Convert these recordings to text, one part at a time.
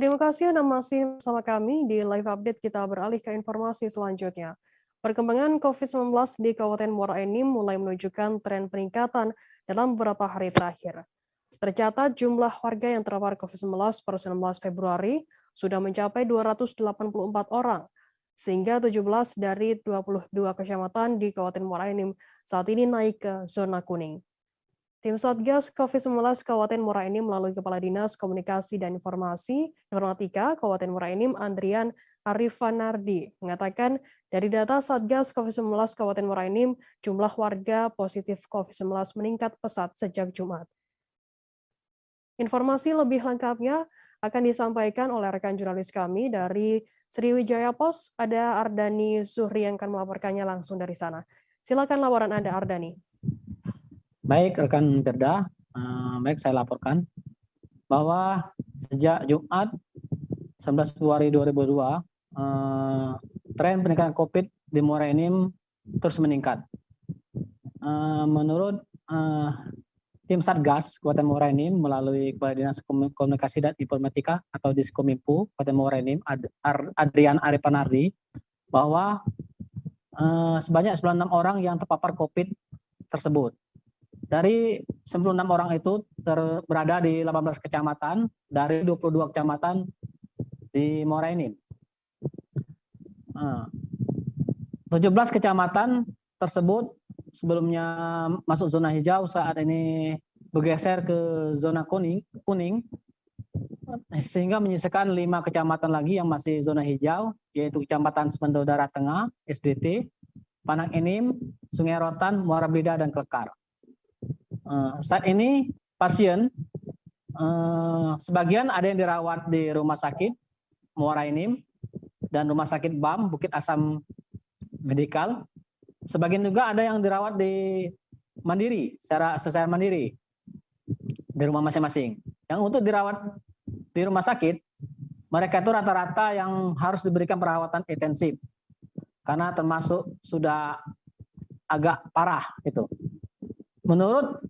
Terima kasih Anda masih bersama kami di live update. Kita beralih ke informasi selanjutnya. Perkembangan COVID-19 di Kabupaten Muara Enim mulai menunjukkan tren peningkatan dalam beberapa hari terakhir. Tercatat jumlah warga yang terpapar COVID-19 per 19 Februari sudah mencapai 284 orang, sehingga 17 dari 22 kecamatan di Kabupaten Muara Enim saat ini naik ke zona kuning. Tim Satgas COVID-19 Kabupaten Muara Enim melalui Kepala Dinas Komunikasi dan Informatika Kabupaten Muara Enim, Andrian Arifanardi, mengatakan dari data Satgas COVID-19 Kabupaten Muara Enim, jumlah warga positif COVID-19 meningkat pesat sejak Jumat. Informasi lebih lengkapnya akan disampaikan oleh rekan jurnalis kami dari Sriwijaya Pos, ada Ardani Zuhri yang akan melaporkannya langsung dari sana. Silakan laporan Anda, Ardani. Baik, rekan Perda, baik saya laporkan bahwa sejak Jumat 19 Februari 2002, tren peningkatan COVID di Muara Enim terus meningkat. Menurut tim Satgas Kabupaten Muara Enim melalui Kepala Dinas Komunikasi dan Informatika atau Diskominfo Kabupaten Muara Enim, Andrian Arifanardi, bahwa sebanyak 96 orang yang terpapar COVID tersebut. Dari 96 orang itu berada di 18 kecamatan dari 22 kecamatan di Muara Enim. 17 kecamatan tersebut sebelumnya masuk zona hijau saat ini bergeser ke zona kuning sehingga menyisakan 5 kecamatan lagi yang masih zona hijau, yaitu Kecamatan Semendo Darat Tengah, SDT, Panang Enim, Sungai Rotan, Muara Blida, dan Klekar. Saat ini pasien sebagian ada yang dirawat di rumah sakit Muara Enim dan rumah sakit BAM Bukit Asam Medikal. Sebagian juga ada yang dirawat di mandiri, secara mandiri di rumah masing-masing. Yang untuk dirawat di rumah sakit, mereka itu rata-rata yang harus diberikan perawatan intensif karena termasuk sudah agak parah itu. Menurut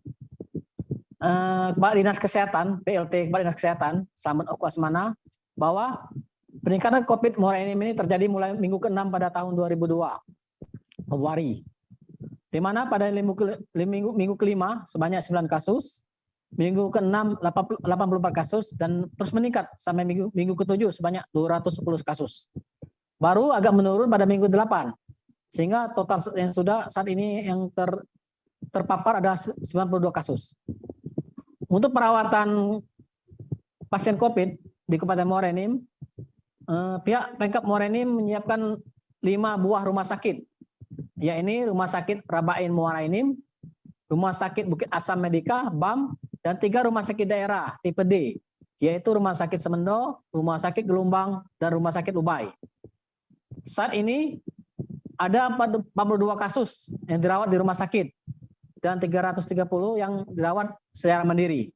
Kepala Dinas Kesehatan, PLT Kepala Dinas Kesehatan, Slamet Oku Asmana, bahwa peningkatan COVID Muara Enim ini terjadi mulai minggu ke-6 pada tahun 2002, Februari. Di mana pada minggu ke-5 sebanyak 9 kasus, minggu ke-6 84 kasus, dan terus meningkat sampai minggu ke-7 sebanyak 210 kasus. Baru agak menurun pada minggu 8, sehingga total yang sudah saat ini yang terpapar ada 92 kasus. Untuk perawatan pasien COVID di Kabupaten Muara Enim, pihak Pemkab Muara Enim menyiapkan 5 buah rumah sakit, yaitu Rumah Sakit Rabain Muara Enim, Rumah Sakit Bukit Asam Medika, BAM, dan 3 rumah sakit daerah tipe D, yaitu Rumah Sakit Semendo, Rumah Sakit Gelombang, dan Rumah Sakit Ubay. Saat ini ada 42 kasus yang dirawat di rumah sakit dan 330 yang dirawat secara mandiri.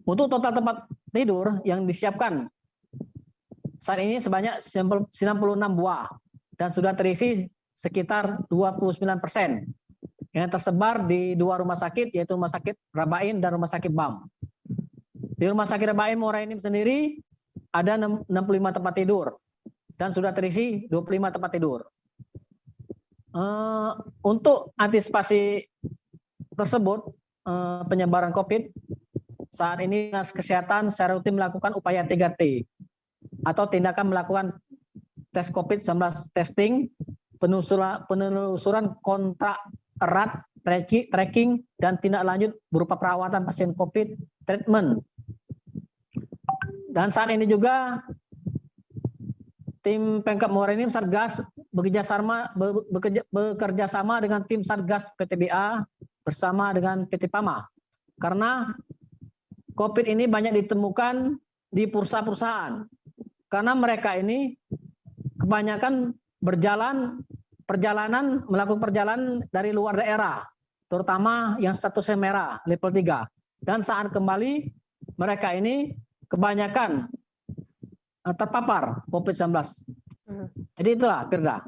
Untuk total tempat tidur yang disiapkan saat ini sebanyak 96 buah dan sudah terisi sekitar 29% yang tersebar di 2 rumah sakit, yaitu Rumah Sakit Rabain dan Rumah Sakit BAM. Di Rumah Sakit Rabain Muara Enim sendiri ada 65 tempat tidur dan sudah terisi 25 tempat tidur. Untuk antisipasi tersebut, penyebaran COVID, saat ini Dinas Kesehatan secara rutin melakukan upaya 3T atau tindakan melakukan tes COVID-19 testing, penelusuran kontak erat, tracking, dan tindak lanjut berupa perawatan pasien COVID, treatment. Dan saat ini juga tim Pemkab Muara Enim Satgas bekerja sama dengan tim Satgas PTBA bersama dengan PT PAMA. Karena COVID ini banyak ditemukan di perusahaan-perusahaan. Karena mereka ini kebanyakan melakukan perjalanan dari luar daerah, terutama yang statusnya merah, level 3. Dan saat kembali, mereka ini kebanyakan terpapar COVID-19. Jadi itulah, Firda.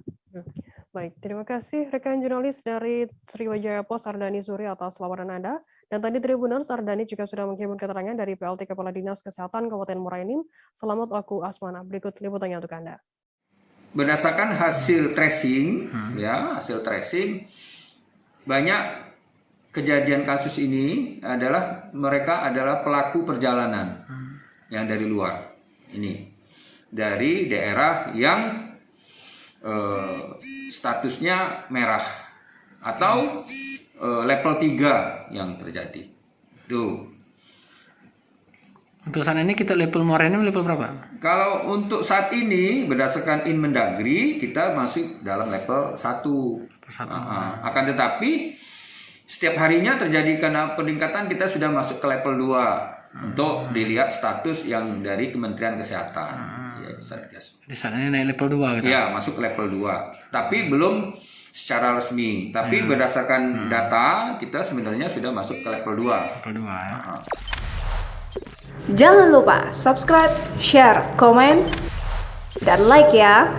Baik, terima kasih rekan jurnalis dari Sriwijaya Pos Ardani Suri atas laporan Anda. Dan tadi Tribuners Ardani juga sudah menghimpun keterangan dari PLT Kepala Dinas Kesehatan Kabupaten Muara Enim. Selamat Oku Asmana. Berikut liputannya untuk Anda. Berdasarkan hasil tracing, hasil tracing, banyak kejadian kasus ini adalah mereka adalah pelaku perjalanan yang dari luar. Ini dari daerah yang statusnya merah atau level 3 yang terjadi. Tuh. Untuk saat ini kita level Muara Enim level berapa? Kalau untuk saat ini berdasarkan Inmendagri kita masih dalam level 1. Akan tetapi setiap harinya terjadi karena peningkatan kita sudah masuk ke level 2 untuk dilihat status yang dari Kementerian Kesehatan. Di saat ini naik level 2 gitu? Ya, masuk ke level 2. Tapi belum secara resmi. Tapi berdasarkan data kita sebenarnya sudah masuk ke level 2. Level 2 ya. Jangan lupa subscribe, share, komen, dan like ya.